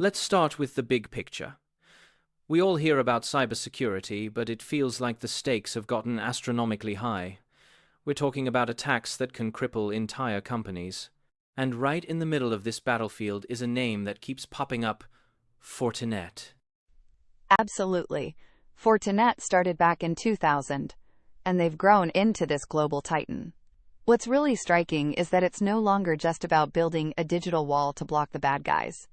Let's start with the big picture. We all hear about cybersecurity, but it feels like the stakes have gotten astronomically high. We're talking about attacks that can cripple entire companies. And right in the middle of this battlefield is a name that keeps popping up: Fortinet. Absolutely. Fortinet started back in 2000, and they've grown into this global titan. What's really striking is that it's no longer just about building a digital wall to block the bad guys.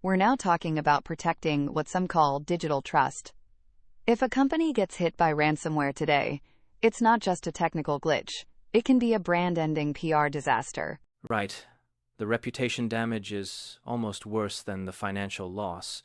We're now talking about protecting what some call digital trust. If a company gets hit by ransomware today, it's not just a technical glitch. It can be a brand-ending PR disaster. Right. The reputation damage is almost worse than the financial loss.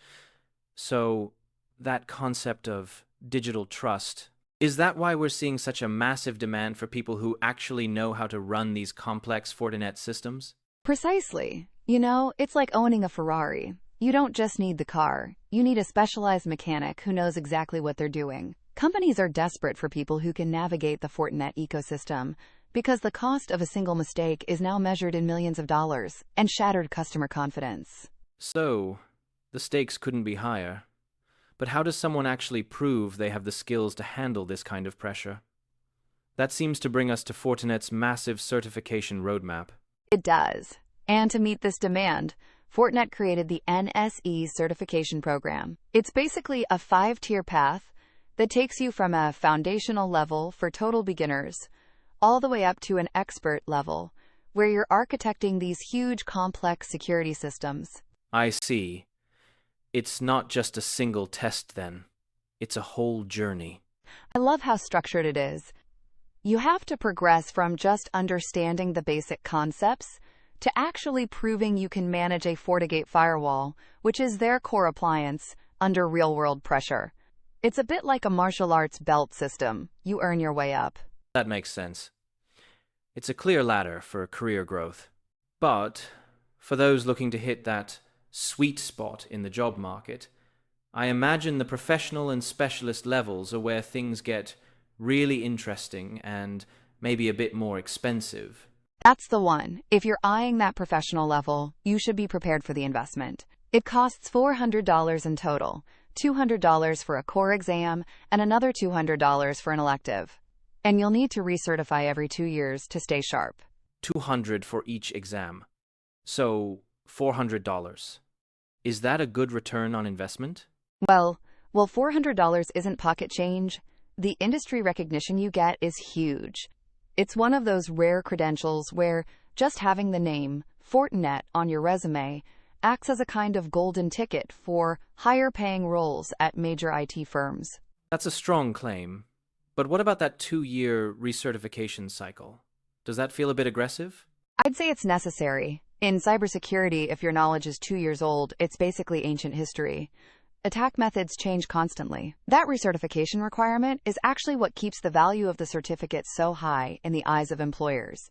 So, that concept of digital trust, is that why we're seeing such a massive demand for people who actually know how to run these complex Fortinet systems? Precisely. It's like owning a Ferrari. You don't just need the car. You need a specialized mechanic who knows exactly what they're doing. Companies are desperate for people who can navigate the Fortinet ecosystem because the cost of a single mistake is now measured in millions of dollars and shattered customer confidence. So, the stakes couldn't be higher. But how does someone actually prove they have the skills to handle this kind of pressure? That seems to bring us to Fortinet's massive certification roadmap. It does. And to meet this demand, Fortinet created the NSE certification program. It's basically a 5-tier path that takes you from a foundational level for total beginners all the way up to an expert level, where you're architecting these huge, complex security systems. I see. It's not just a single test, then. It's a whole journey. I love how structured it is. You have to progress from just understanding the basic concepts to actually proving you can manage a FortiGate firewall, which is their core appliance, under real-world pressure. It's a bit like a martial arts belt system. You earn your way up. That makes sense. It's a clear ladder for career growth. But for those looking to hit that sweet spot in the job market, I imagine the professional and specialist levels are where things get really interesting and maybe a bit more expensive. That's the one. If you're eyeing that professional level, you should be prepared for the investment. It costs $400 in total, $200 for a core exam, and another $200 for an elective. And you'll need to recertify every 2 years to stay sharp. $200 for each exam. So, $400. Is that a good return on investment? Well, $400 isn't pocket change. The industry recognition you get is huge. It's one of those rare credentials where just having the name Fortinet on your resume acts as a kind of golden ticket for higher-paying roles at major IT firms. That's a strong claim. But what about that 2-year recertification cycle? Does that feel a bit aggressive? I'd say it's necessary. In cybersecurity, if your knowledge is 2 years old, it's basically ancient history. Attack methods change constantly. That recertification requirement is actually what keeps the value of the certificate so high in the eyes of employers.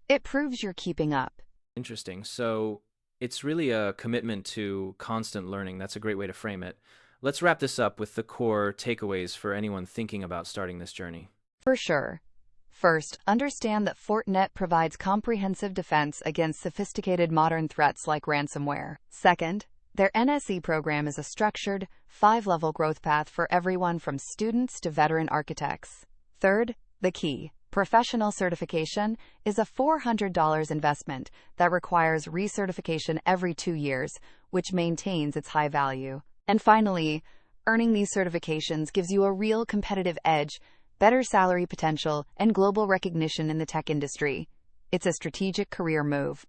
It proves you're keeping up. Interesting. So, it's really a commitment to constant learning. That's a great way to frame it. Let's wrap this up with the core takeaways for anyone thinking about starting this journey. For sure. First, understand that Fortinet provides comprehensive defense against sophisticated modern threats like ransomware. Second, their NSE program is a structured, 5-level growth path for everyone from students to veteran architects. Third, the key, professional certification, is a $400 investment that requires recertification every 2 years, which maintains its high value. And finally, earning these certifications gives you a real competitive edge, better salary potential, and global recognition in the tech industry. It's a strategic career move.